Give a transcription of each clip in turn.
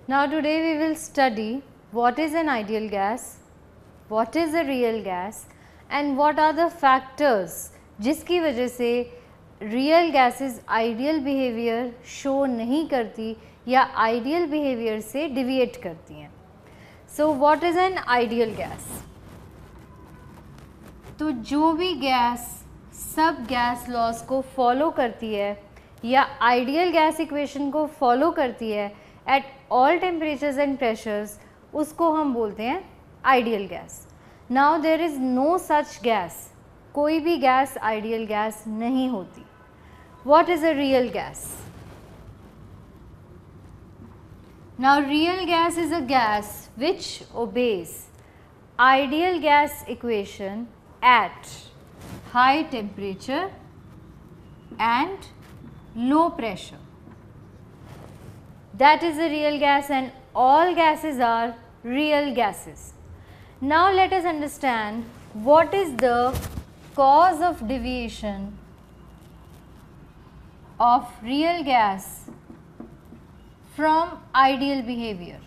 Now today we will study what is an ideal gas, what is a real gas and what are the factors जिसकी वजह से real gases ideal behavior show नहीं करती या ideal behavior से deviate करती हैं. So what is an ideal gas? तो जो भी गैस सब गैस लॉज को फॉलो करती है या आइडियल गैस इक्वेशन को फॉलो करती है at all temperatures and pressures, उसको हम बोलते हैं ideal gas. Now there is no such gas, कोई भी गैस आइडियल गैस नहीं होती. What is a real gas? Now real gas is a gas which obeys ideal gas equation at high temperature and low pressure. That is a real gas and all gases are real gases. Now let us understand what is the cause of deviation of real gas from ideal behavior.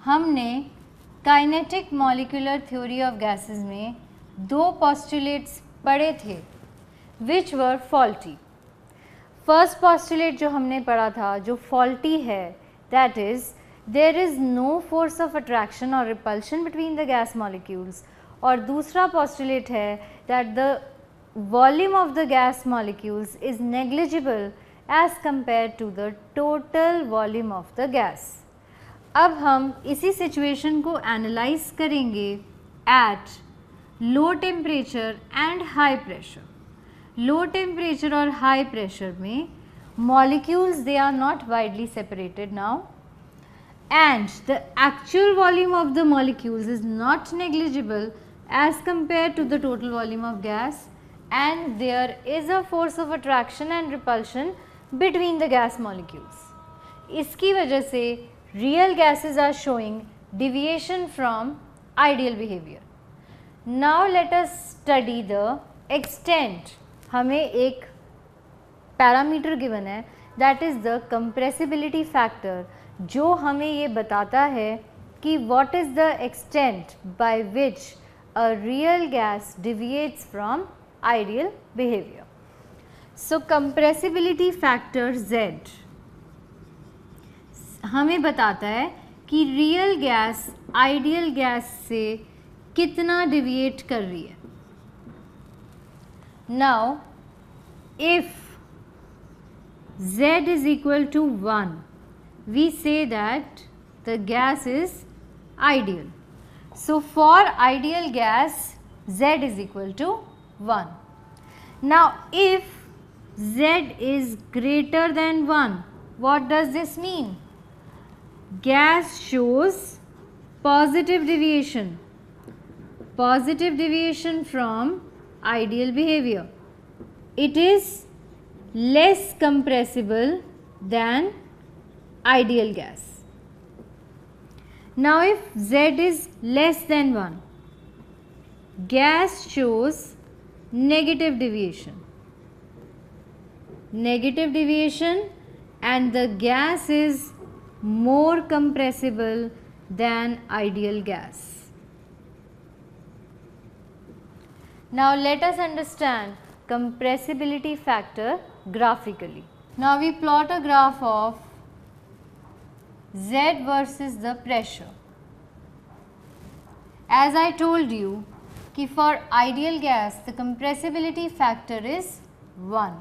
हमने kinetic molecular theory of gases में दो postulates पढ़े थे which were faulty. First postulate जो हमने पढ़ा था जो फॉल्टी है, that is there is no force of attraction और repulsion between the gas molecules. और दूसरा पोस्टुलेट है that the volume of the gas molecules is negligible as compare to the total volume of the gas. अब हम इसी situation को analyse करेंगे at low temperature and high pressure. Low temperature और high pressure में molecules they are not widely separated now and the actual volume of the molecules is not negligible as compare to the total volume of gas and there is a force of attraction and repulsion between the gas molecules. इसकी वजह से real gases are showing deviation from ideal behavior. Now let us study the extent. हमें एक parameter given है that is the compressibility factor जो हमें ये बताता है कि what is the extent by which a real gas deviates from ideal behavior. So compressibility factor Z हमें बताता है कि रियल गैस आइडियल गैस से कितना डिविएट कर रही है. Now if Z is equal to 1, we say that the gas is ideal. So for ideal gas Z is equal to 1. Now if Z is greater than 1, what does this mean? Gas shows positive deviation from ideal behavior. It is less compressible than ideal gas. Now if Z is less than 1, gas shows negative deviation and the gas is more compressible than ideal gas. Now let us understand compressibility factor graphically. Now we plot a graph of Z versus the pressure. As I told you कि for ideal gas the compressibility factor is 1.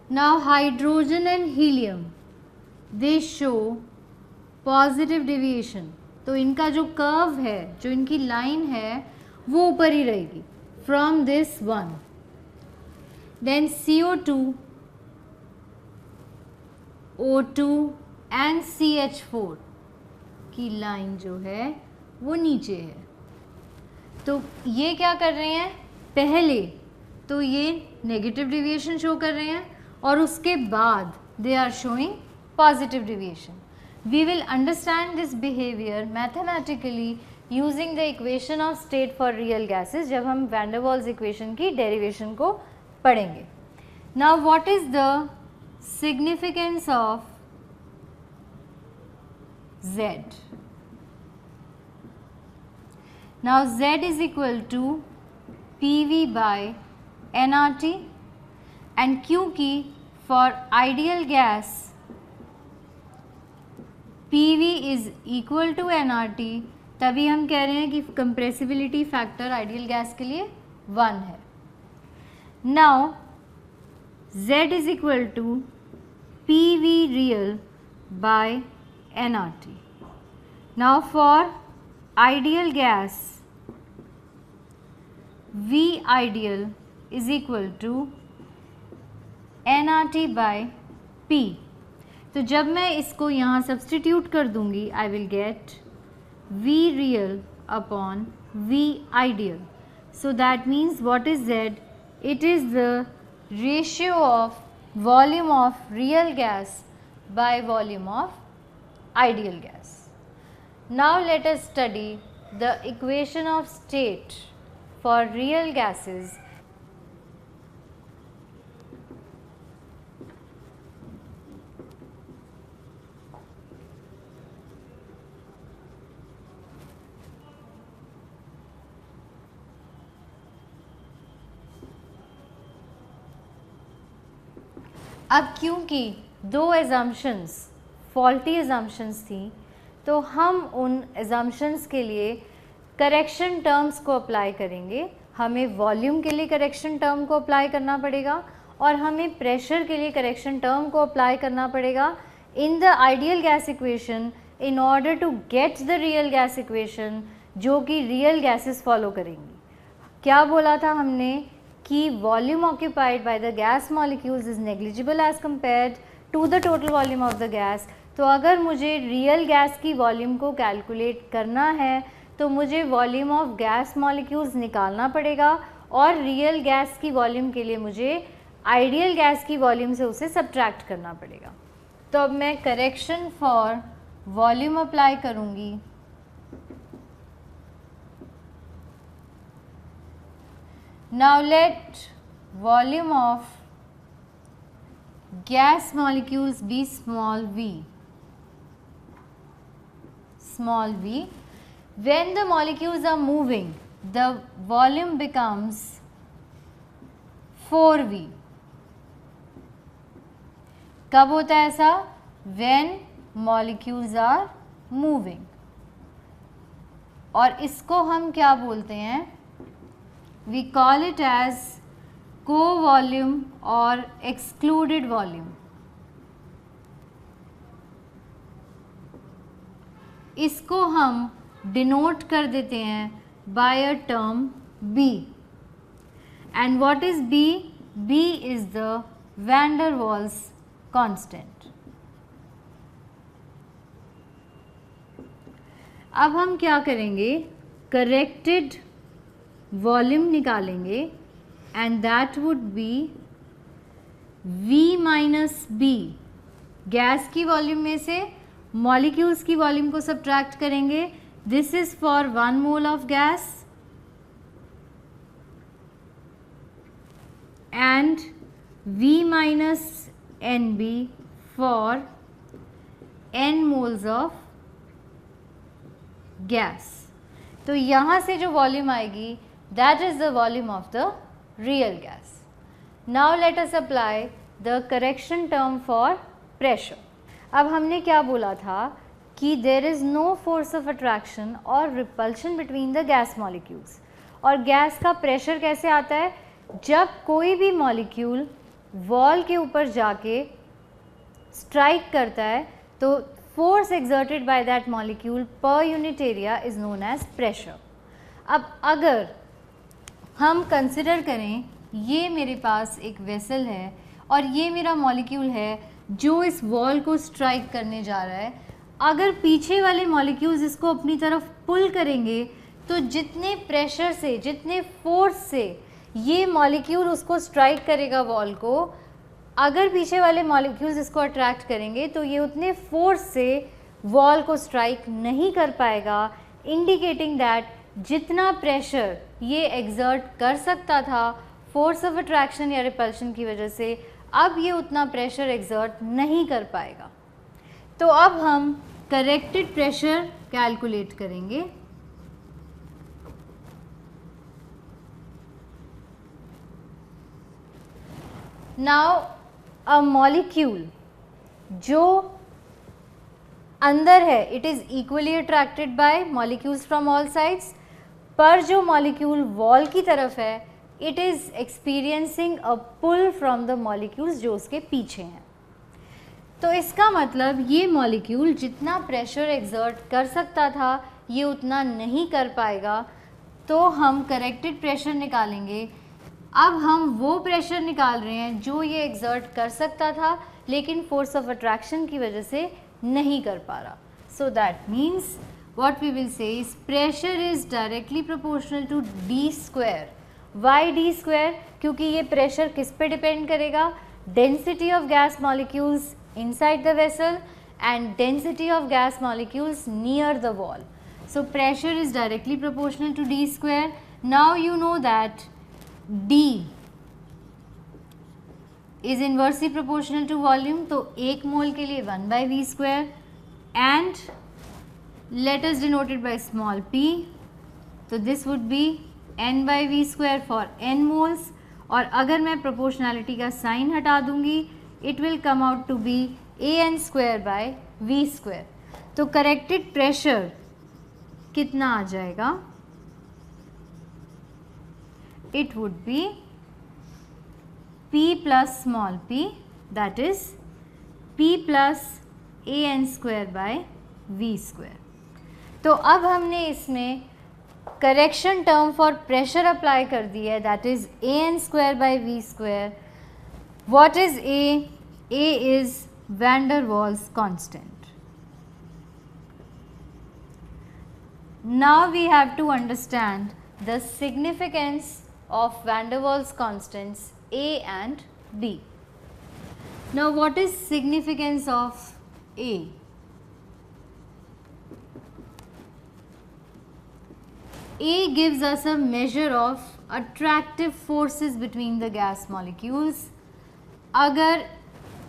Now hydrogen and helium they show positive deviation. तो इनका जो curve है, जो इनकी line है वो ऊपर ही रहेगी from this one. Then CO2, O2 and CH4 की लाइन जो है वो नीचे है. तो ये क्या कर रहे हैं, पहले तो ये नेगेटिव डिविएशन शो कर रहे हैं और उसके बाद they are showing positive deviation. We will understand this behavior mathematically using the equation of state for real gases जब हम वैन डर वाल्स इक्वेशन की डेरिवेशन को पढ़ेंगे. Now what is the significance of Z. Now Z is equal to PV by nRT, and क्योंकि for ideal gas PV is equal to nRT, तभी हम कह रहे हैं कि कंप्रेसिबिलिटी फैक्टर आइडियल गैस के लिए 1 है. Now Z is equal to PV real by nRT. Now for ideal gas, V ideal is equal to nRT by P. तो जब मैं इसको यहाँ सब्सटीट्यूट कर दूँगी, I will get V real upon V ideal. So that means what is Z? It is the ratio of volume of real gas by volume of ideal gas. Now let us study the equation of state for real gases. अब क्योंकि दो assumptions faulty assumptions थी, तो हम उन assumptions के लिए correction terms को अप्लाई करेंगे. हमें वॉल्यूम के लिए करेक्शन टर्म को अप्लाई करना पड़ेगा और हमें प्रेशर के लिए करेक्शन टर्म को अप्लाई करना पड़ेगा in the ideal gas equation in order to get the real gas equation, जो कि रियल गैसेस फॉलो करेंगी. क्या बोला था हमने कि volume occupied by the gas molecules is negligible as compared to the total volume of the gas. तो अगर मुझे रियल गैस की वॉल्यूम को कैलकुलेट करना है तो मुझे वॉल्यूम ऑफ गैस मॉलिक्यूल्स निकालना पड़ेगा और रियल गैस की वॉल्यूम के लिए मुझे आइडियल गैस की वॉल्यूम से उसे सब्ट्रैक्ट करना पड़ेगा. तो अब मैं करेक्शन फॉर वॉल्यूम अप्लाई करूँगी. Now let volume of gas molecules be small v. Small v. When the molecules are moving, the volume becomes 4v. कब होता है ऐसा? When molecules are moving. और इसको हम क्या बोलते हैं? We call it as co-volume or excluded volume. इसको हम डिनोट कर देते हैं by a term B. And what is B? B is the van der Waals constant. अब हम क्या करेंगे? करेक्टेड वॉल्यूम निकालेंगे and that would be V minus b. गैस की वॉल्यूम में से मॉलिक्यूल्स की वॉल्यूम को सब्ट्रैक्ट करेंगे. This is for 1 mole of gas and V minus n b for n moles of gas. तो यहाँ से जो वॉल्यूम आएगी that is the volume of the real gas. Now let us apply the correction term for pressure. अब हमने क्या बोला था कि there is no force of attraction or repulsion between the gas molecules. और गैस का pressure कैसे आता है? जब कोई भी मॉलिक्यूल वॉल के ऊपर जाके स्ट्राइक करता है तो force exerted by that molecule per unit area is known as pressure. अब अगर हम कंसिडर करें ये मेरे पास एक वेसल है और ये मेरा मॉलिक्यूल है जो इस वॉल को स्ट्राइक करने जा रहा है. अगर पीछे वाले मॉलिक्यूल्स इसको अपनी तरफ पुल करेंगे तो जितने प्रेशर से, जितने फोर्स से ये मॉलिक्यूल उसको स्ट्राइक करेगा वॉल को, अगर पीछे वाले मॉलिक्यूल्स इसको अट्रैक्ट करेंगे तो ये उतने फोर्स से वॉल को स्ट्राइक नहीं कर पाएगा, इंडिकेटिंग दैट जितना प्रेशर ये एक्सर्ट कर सकता था फोर्स ऑफ अट्रैक्शन या रिपल्शन की वजह से, अब ये उतना प्रेशर एक्सर्ट नहीं कर पाएगा। तो अब हम करेक्टेड प्रेशर कैलकुलेट करेंगे। नाउ अ मॉलिक्यूल जो अंदर है, it is equally attracted by molecules from all sides, पर जो मॉलिक्यूल वॉल की तरफ है, it is experiencing a pull from the molecules जो उसके पीछे हैं। तो इसका मतलब ये मॉलिक्यूल जितना प्रेशर एक्सर्ट कर सकता था ये उतना नहीं कर पाएगा। तो हम करेक्टेड प्रेशर निकालेंगे। अब हम वो प्रेशर निकाल रहे हैं जो ये एक्सर्ट कर सकता था लेकिन फोर्स ऑफ अट्रैक्शन की वजह से नहीं कर पा रहा। सो that means what we will say is pressure is directly proportional to d square. Why d square? क्योंकि ये प्रेशर किस पे डिपेंड करेगा? Density of gas molecules inside the vessel and density of gas molecules near the wall. So pressure is directly proportional to d square. Now you know that d is inversely proportional to volume. तो 1 मोल के लिए 1 by v square and let us denote it by small p. तो this would be n by v square for n moles. और अगर मैं proportionality का sign हटा दूंगी it will come out to be an square by v square. तो corrected pressure कितना आ जाएगा? It would be p plus small p, that is p plus an square by v square. तो अब हमने इसमें correction term for pressure apply कर दी है, that is an square by v square. What is A? A is van der Waals constant. Now we have to understand the significance of van der Waals constants A and B. Now what is significance of A? A gives us a measure of attractive forces between the gas molecules. अगर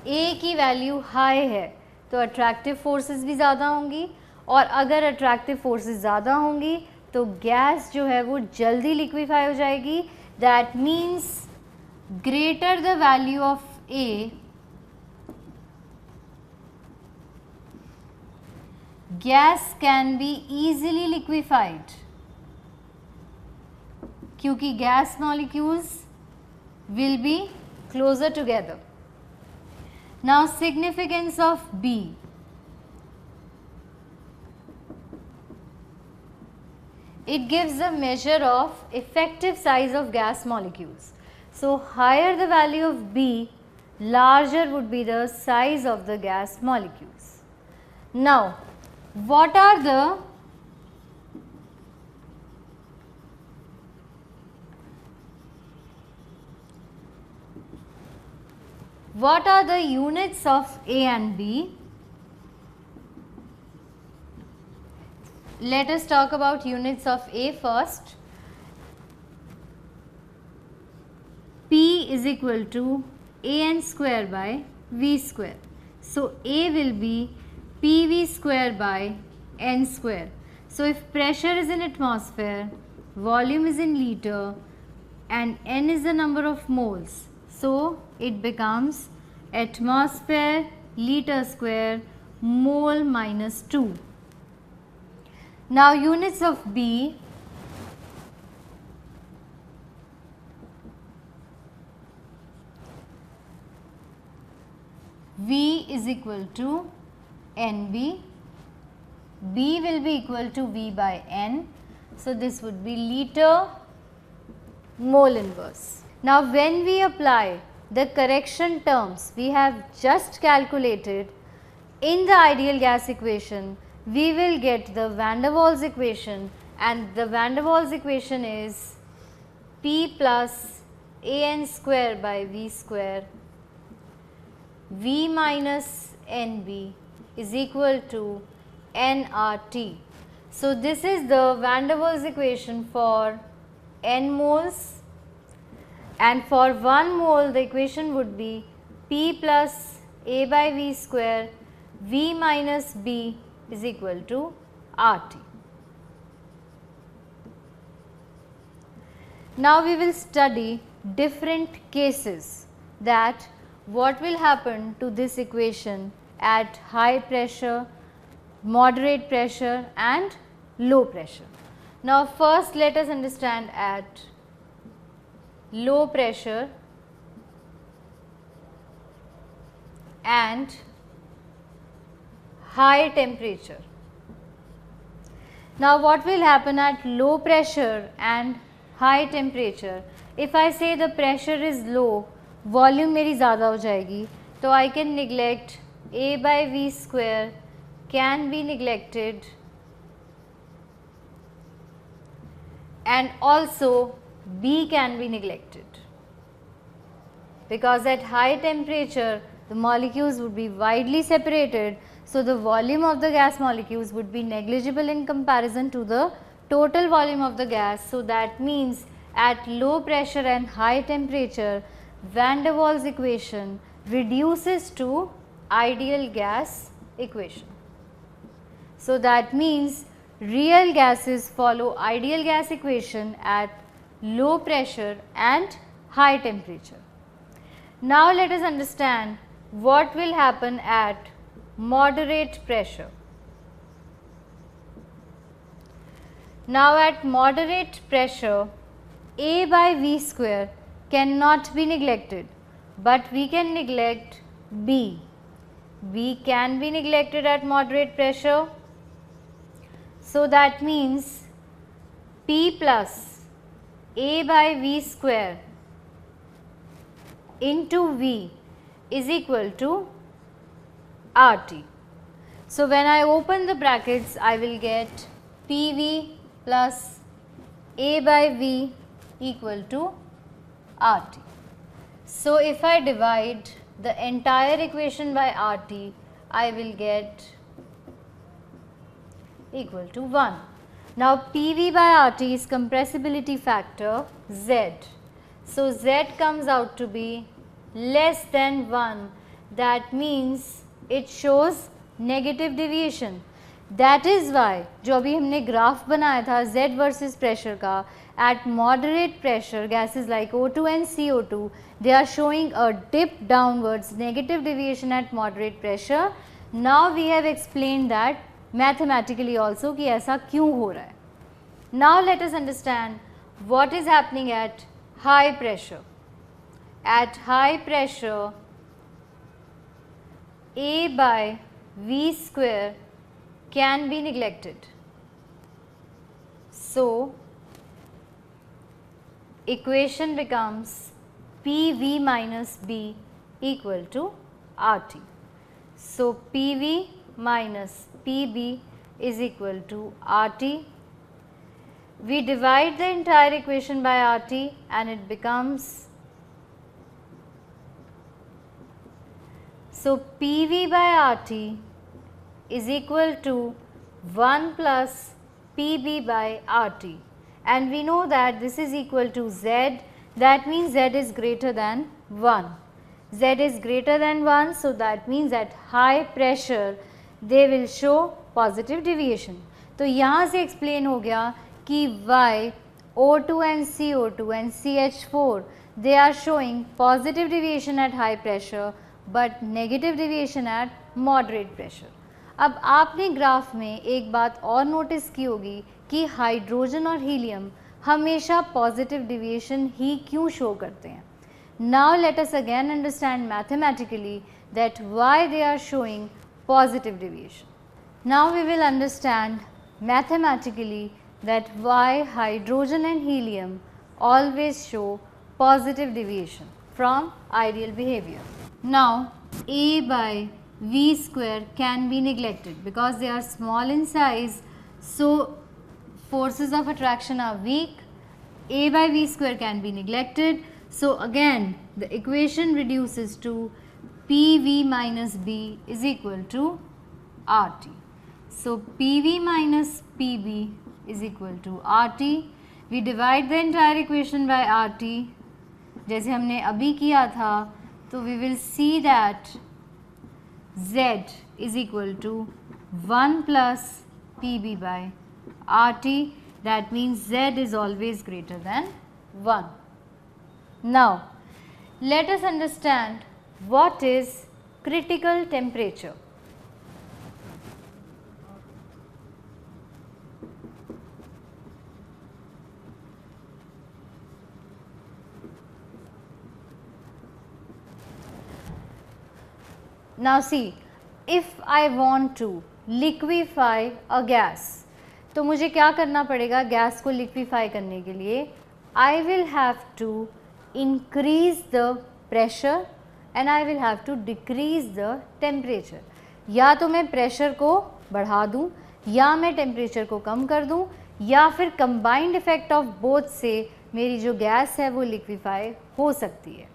A की value high है तो attractive forces भी ज़्यादा होंगी, और अगर attractive forces ज़्यादा होंगी तो गैस जो है वो जल्दी लिक्विफाई हो जाएगी. That means greater the value of A, gas can be easily liquefied क्योंकि gas molecules will be closer together. Now significance of B. It gives a measure of effective size of gas molecules. So higher the value of B, larger would be the size of the gas molecules. Now what are the units of A and B? Let us talk about units of A first. P is equal to an square by V square. So A will be PV square by n square. So if pressure is in atmosphere, volume is in liter and n is the number of moles, so it becomes atmosphere liter square mole minus 2. Now units of B. V is equal to NB. B will be equal to V by N. So this would be liter mole inverse. Now when we apply the correction terms we have just calculated in the ideal gas equation, we will get the van der Waals equation, and the van der Waals equation is P plus an square by V square V minus NB is equal to nRT. So this is the van der Waals equation for n moles, and for 1 mole the equation would be P plus A by V square V minus B is equal to RT. Now we will study different cases that what will happen to this equation at high pressure, moderate pressure and low pressure. Now first let us understand at low pressure and high temperature. Now what will happen at low pressure and high temperature? If I say the pressure is low, volume मेरी ज़्यादा हो जाएगी, तो I can neglect A by V square can be neglected and also B can be neglected, because at high temperature the molecules would be widely separated, so the volume of the gas molecules would be negligible in comparison to the total volume of the gas. So that means at low pressure and high temperature, Van der Waals equation reduces to ideal gas equation. So that means real gases follow ideal gas equation at low pressure and high temperature. Now let us understand what will happen at moderate pressure. Now at moderate pressure, A by V square cannot be neglected, but we can neglect B. B can be neglected at moderate pressure. So that means P plus A by V square into V is equal to RT. So when I open the brackets, I will get PV plus A by V equal to RT. So if I divide the entire equation by RT, I will get equal to 1. Now PV by RT is compressibility factor Z. So Z comes out to be less than 1. That means it shows negative deviation. That is why जो अभी हमने graph बनाया था Z versus pressure का, at moderate pressure gases like O2 and CO2, they are showing a dip downwards, negative deviation at moderate pressure. Now we have explained that mathematically also कि ऐसा क्यों हो रहा है. Now let us understand what is happening at high pressure. At high pressure, A by V square can be neglected. So equation becomes PV minus B equal to RT. So PV minus PB is equal to RT. We divide the entire equation by RT and it becomes, so PV by RT is equal to 1 plus PB by RT, and we know that this is equal to Z, that means Z is greater than 1. Z is greater than 1, so that means at high pressure they will show positive deviation. तो यहाँ से explain हो गया कि why O2 and CO2 and CH4 they are showing positive deviation at high pressure but negative deviation at moderate pressure. अब आपने graph में एक बात और नोटिस की होगी कि हाइड्रोजन और हीलियम हमेशा पॉजिटिव डिविएशन ही क्यों शो करते हैं. Now let us again understand mathematically that why they are showing positive deviation. Now we will understand mathematically that why hydrogen and helium always show positive deviation from ideal behaviour. Now A by V square can be neglected because they are small in size, so forces of attraction are weak. A by V square can be neglected, so again the equation reduces to PV minus B is equal to RT. So PV minus PB is equal to RT. We divide the entire equation by RT जैसे हमने अभी किया था, तो we will see that Z is equal to 1 plus PB by RT. That means Z is always greater than 1. Now, let us understand what is critical temperature. Now see, if I want to liquefy a gas, तो मुझे क्या करना पड़ेगा gas को liquefy करने के लिए? I will have to increase the pressure and I will have to decrease the temperature. या तो मैं प्रेशर को बढ़ा दूँ या मैं टेम्परेचर को कम कर दूँ या फिर कंबाइंड इफेक्ट ऑफ बोथ से मेरी जो गैस है वो लिक्विफाई हो सकती है.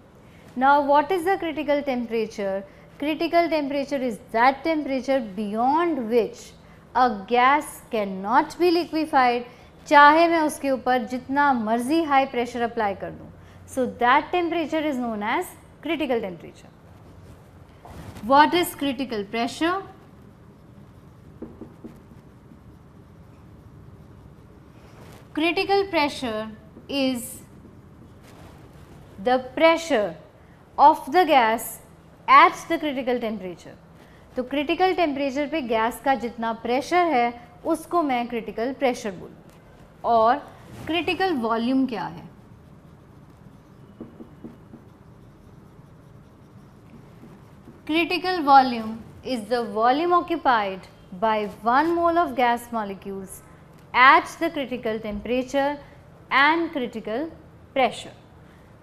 Now what is the critical temperature? Critical temperature is that temperature beyond which a gas cannot be liquefied, चाहे मैं उसके ऊपर जितना मर्जी हाई प्रेशर अप्लाई कर दूँ. So that temperature is known as critical temperature. What is critical pressure? Critical pressure is the pressure of the gas at the critical temperature. तो critical temperature पे गैस का जितना प्रेशर है उसको मैं critical pressure बोलूँ. और critical volume क्या है? Critical volume is the volume occupied by 1 mole of gas molecules at the critical temperature and critical pressure.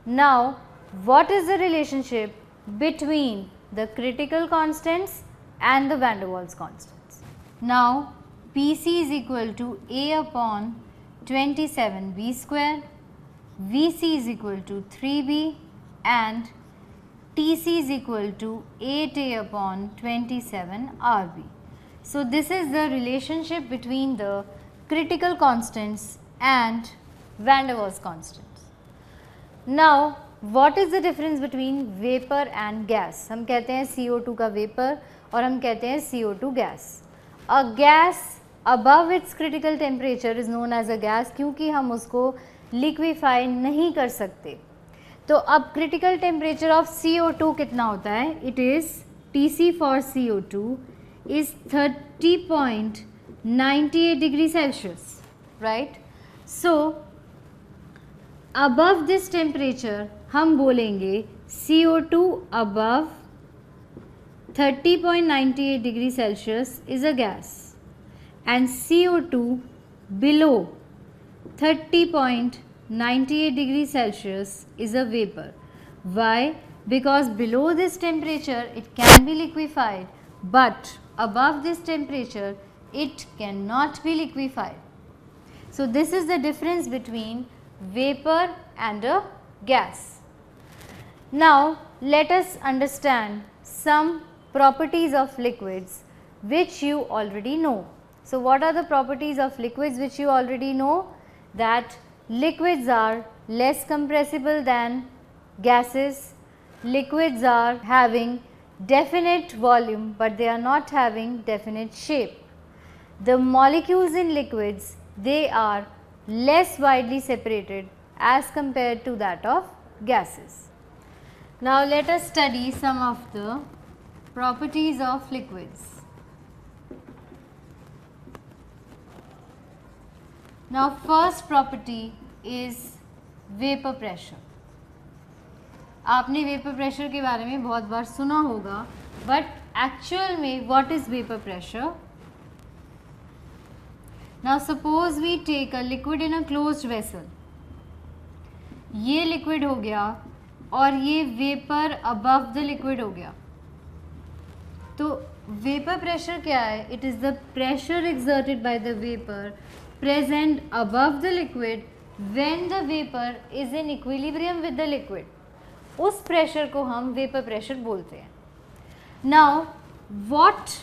Now, what is the relationship between the critical constants and the van der Waals constants? Now, Pc is equal to A upon 27B square, Vc is equal to 3B and Tc is equal to 8A upon 27 Rb. So, this is the relationship between the critical constants and van der Waals constants. Now, what is the difference between vapor and gas? हम कहते हैं CO2 का vapor और हम कहते हैं CO2 gas. A gas above its critical temperature is known as a gas क्योंकि हम उसको liquefy नहीं कर सकते. तो अब critical temperature of CO2 कितना होता है? It is Tc for CO2 is 30.98 degrees Celsius, right? So, above this temperature हम बोलेंगे CO2 above 30.98 degree Celsius is a gas and CO2 below 30.98 degree Celsius is a vapor. Why? Because below this temperature it can be liquefied, but above this temperature it cannot be liquefied. So this is the difference between vapor and a gas. Now let us understand some properties of liquids which you already know. So what are the properties of liquids which you already know? That liquids are less compressible than gases, liquids are having definite volume but they are not having definite shape. The molecules in liquids, they are less widely separated as compared to that of gases. Now let us study some of the properties of liquids. Now first property is vapor pressure. आपने vapor pressure के बारे में बहुत बार सुना होगा, but actual में what is vapor pressure? Now suppose we take a liquid in a closed vessel. ये liquid हो गया और ये vapor above the liquid हो गया. तो vapor pressure क्या है? It is the pressure exerted by the vapor present above the liquid when the vapor is in equilibrium with the liquid. उस pressure को हम vapor pressure बोलते हैं. Now, what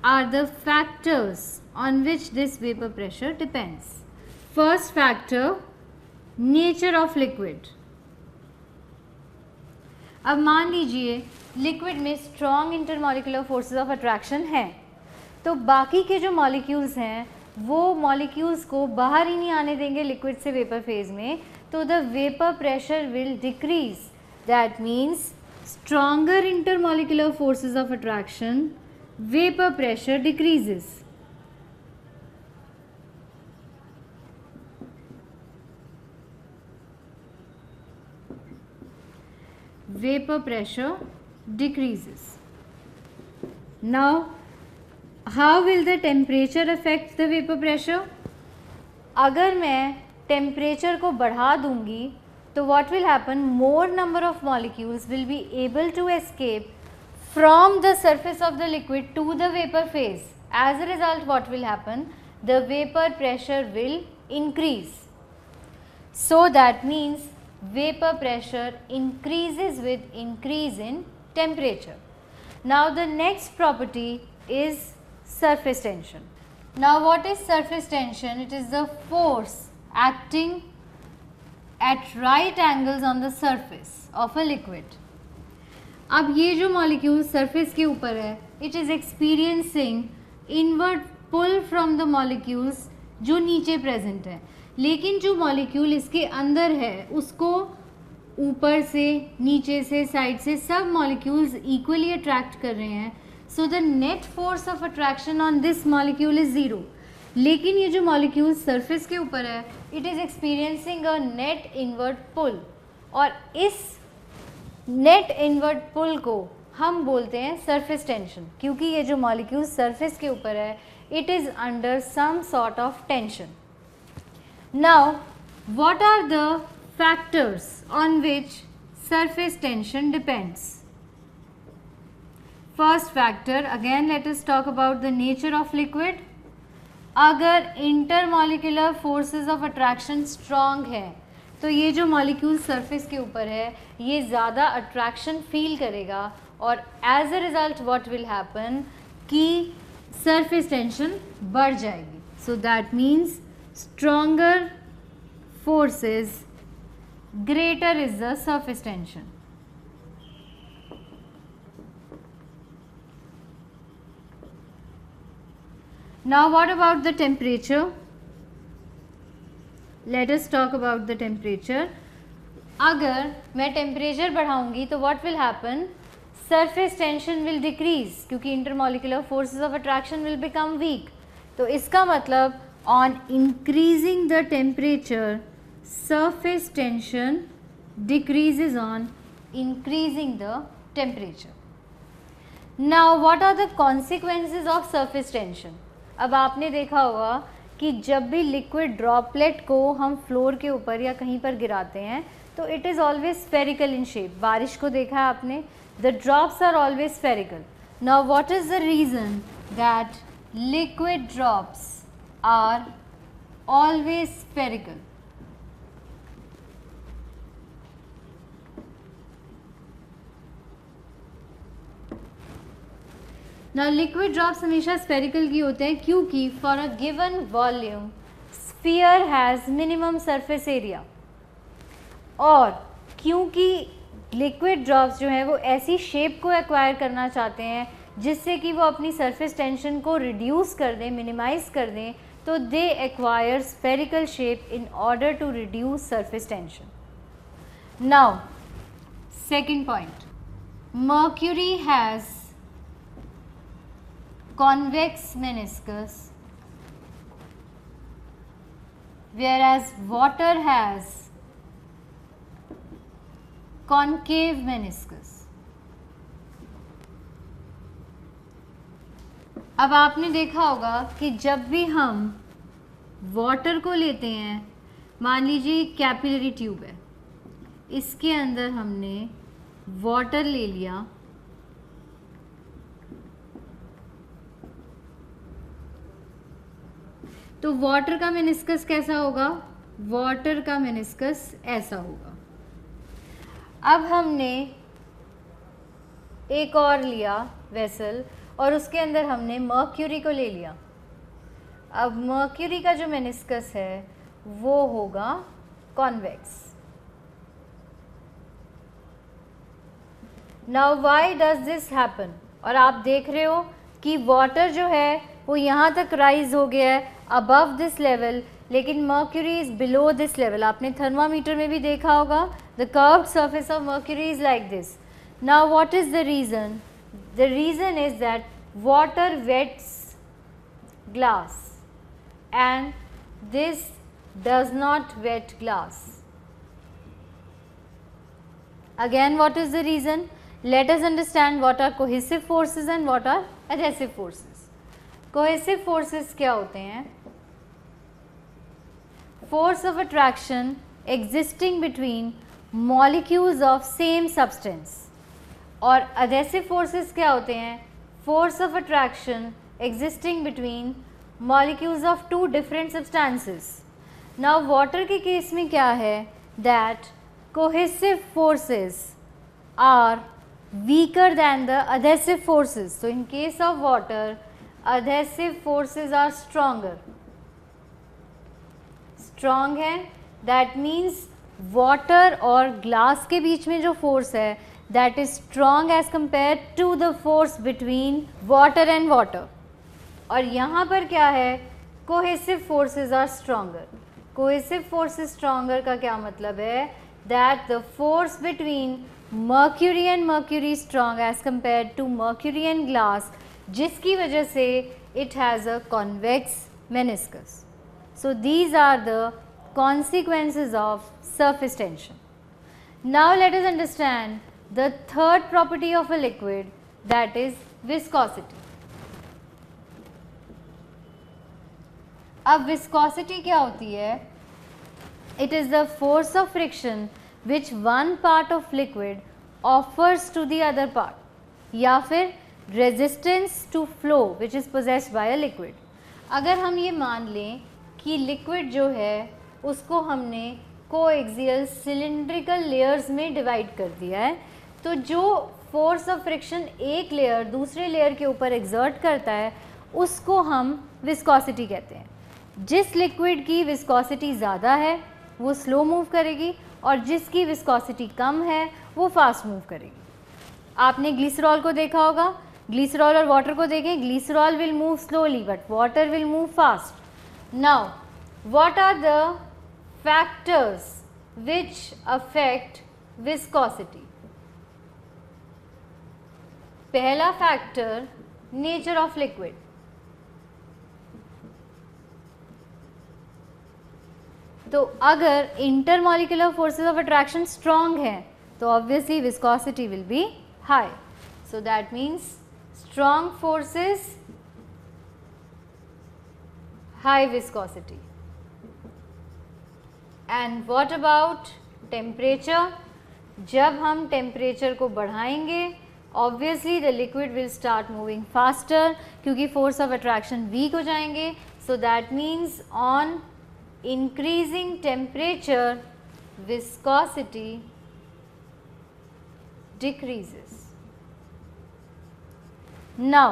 are the factors on which this vapor pressure depends? First factor, nature of liquid. अब मान लीजिए liquid में strong intermolecular forces of attraction हैं, तो बाकी के जो मॉलिक्यूल्स हैं वो मॉलिक्यूल्स को बाहर ही नहीं आने देंगे लिक्विड से वेपर फेज में, तो the vapour pressure will decrease. That means stronger intermolecular forces of attraction, vapour pressure decreases. Vapor pressure decreases. Now, how will the temperature affect the vapor pressure? अगर मैं टेम्परेचर को बढ़ा दूंगी तो what will happen? More number of molecules will be able to escape from the surface of the liquid to the vapor phase. As a result, what will happen? The vapor pressure will increase. So that means vapor pressure increases with increase in temperature. Now the next property is surface tension. Now what is surface tension? It is the force acting at right angles on the surface of a liquid. अब ये जो molecule surface के ऊपर है, it is experiencing inward pull from the molecules जो नीचे present है, लेकिन जो मॉलिक्यूल इसके अंदर है उसको ऊपर से, नीचे से, साइड से सब मॉलिक्यूल्स इक्वली अट्रैक्ट कर रहे हैं. So the net force of attraction on this molecule is zero. लेकिन ये जो मॉलिक्यूल सरफेस के ऊपर है, it is experiencing a net inward pull, और इस नेट इनवर्ड पुल को हम बोलते हैं सरफेस टेंशन, क्योंकि ये जो मॉलिक्यूल सरफेस के ऊपर है, it is under some sort of tension. Now, what are the factors on which surface tension depends? First factor, again let us talk about the nature of liquid. अगर intermolecular forces of attraction strong है, तो ये जो molecule surface के ऊपर है, ये ज़्यादा attraction feel करेगा, और as a result what will happen कि surface tension बढ़ जाएगी. So that means stronger forces, greater is the surface tension. Now what about the temperature? Let us talk about the temperature. अगर मैं temperature बढ़ाऊंगी तो what will happen? Surface tension will decrease, क्योंकि intermolecular forces of attraction will become weak. तो इसका मतलब on increasing the temperature, surface tension decreases on increasing the temperature. Now what are the consequences of surface tension? अब आपने देखा होगा कि जब भी लिक्विड ड्रॉपलेट को हम फ्लोर के ऊपर या कहीं पर गिराते हैं तो it is always spherical in shape. बारिश को देखा है आपने, the drops are always spherical. Now what is the reason that liquid drops are always spherical? Now liquid drops हमेशा spherical की होते हैं क्योंकि for a given volume sphere has minimum surface area, और क्योंकि liquid drops जो है वो ऐसी shape को acquire करना चाहते हैं जिससे कि वो अपनी surface tension को reduce कर दें, minimize कर दें, तो they acquire spherical shape in order to reduce surface tension. Now, second point, mercury has convex meniscus, whereas water has concave meniscus. अब आपने देखा होगा कि जब भी हम वाटर को लेते हैं, मान लीजिए कैपिलरी ट्यूब है, इसके अंदर हमने वाटर ले लिया, तो वाटर का मेनिस्कस कैसा होगा? वाटर का मेनिस्कस ऐसा होगा. अब हमने एक और लिया वेसल और उसके अंदर हमने मर्क्यूरी को ले लिया. अब मर्क्यूरी का जो मेनिस्कस है वो होगा convex. Now why does this happen, और आप देख रहे हो कि वाटर जो है वो यहाँ तक राइज हो गया है अबव दिस लेवल, लेकिन mercury is below this level. आपने थर्मामीटर में भी देखा होगा, the curved surface of mercury is like this. Now what is the reason? The reason is that water wets glass and this does not wet glass. Again, what is the reason? Let us understand what are cohesive forces and what are adhesive forces. Cohesive forces क्या होते हैं? Force of attraction existing between molecules of same substance. और adhesive forces क्या होते हैं? Force of attraction existing between molecules of two different substances. Now water के case में क्या है? That cohesive forces are weaker than the adhesive forces. So in case of water, adhesive forces are stronger. Strong है, that means water और glass के बीच में जो force है, that is strong as compared to the force between water and water. और यहाँ पर क्या है? Cohesive forces are stronger. Cohesive forces stronger का क्या मतलब है? That the force between mercury and mercury strong as compare to mercury and glass, जिसकी वजह से it has a convex meniscus. So these are the consequences of surface tension. Now let us understand the third property of a liquid, that is viscosity. अब viscosity क्या होती है? It is the force of friction which one part of liquid offers to the other part, या फिर resistance to flow which is possessed by a liquid. अगर हम ये मान लें कि लिक्विड जो है उसको हमने कोएक्सियल सिलिंड्रिकल लेयर्स में डिवाइड कर दिया है, तो जो फोर्स ऑफ फ्रिक्शन एक लेयर दूसरे लेयर के ऊपर एग्जर्ट करता है उसको हम विस्कोसिटी कहते हैं. जिस लिक्विड की विस्कोसिटी ज़्यादा है वो स्लो मूव करेगी और जिसकी विस्कोसिटी कम है वो फास्ट मूव करेगी. आपने ग्लिसरॉल को देखा होगा, ग्लिसरॉल और वाटर को देखें, glycerol will move slowly but water will move fast. Now what are the factors which affect viscosity? पहला फैक्टर, नेचर ऑफ लिक्विड. तो अगर intermolecular forces of attraction strong है तो obviously viscosity will be high. So that means strong forces, high viscosity. And what about temperature? जब हम temperature को बढ़ाएंगे obviously the liquid will start moving faster, क्योंकि force of attraction weak हो जाएंगे. सो that means on increasing temperature viscosity decreases. Now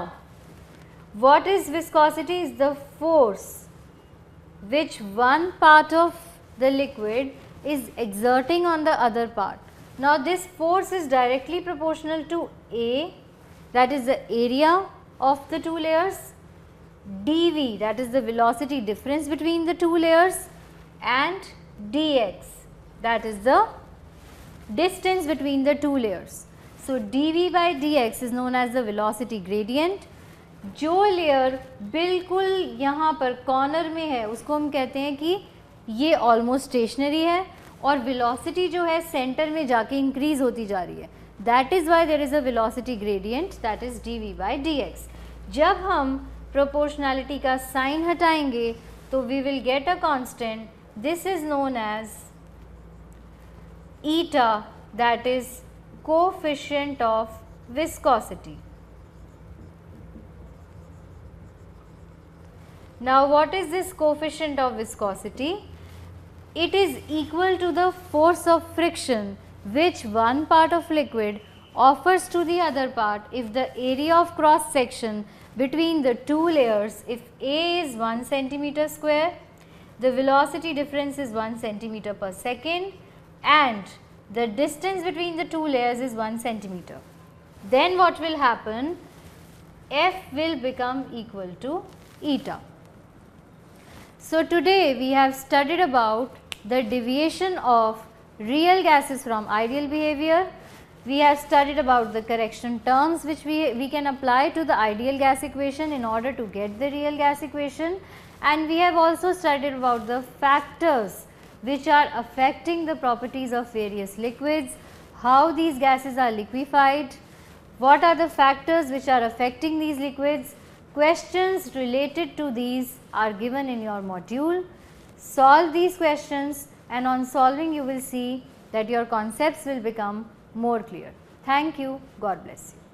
what is viscosity? Is the force which one part of the liquid is exerting on the other part. Now this force is directly proportional to A, that is the area of the two layers, dV, that is the velocity difference between the two layers, and dx, that is the distance between the two layers. So dV by dx is known as the velocity gradient. जो layer बिल्कुल यहाँ पर corner में है उसको हम कहते हैं कि ये ऑलमोस्ट स्टेशनरी है और वेलोसिटी जो है सेंटर में जाके इंक्रीज होती जा रही है. That is why there is a velocity gradient, that is dV by dx. जब हम प्रोपोर्शनैलिटी का साइन हटाएंगे तो we will get a constant. This is known as eta, that is coefficient of viscosity. Now what is this coefficient of viscosity? It is equal to the force of friction which one part of liquid offers to the other part if the area of cross section between the two layers, if A is 1 centimeter square, the velocity difference is 1 centimeter per second and the distance between the two layers is 1 centimeter. then what will happen? F will become equal to eta. So today we have studied about the deviation of real gases from ideal behavior. We have studied about the correction terms which we can apply to the ideal gas equation in order to get the real gas equation, and we have also studied about the factors which are affecting the properties of various liquids, how these gases are liquefied, what are the factors which are affecting these liquids. Questions related to these are given in your module. Solve these questions, and on solving you will see that your concepts will become more clear. Thank you. God bless you.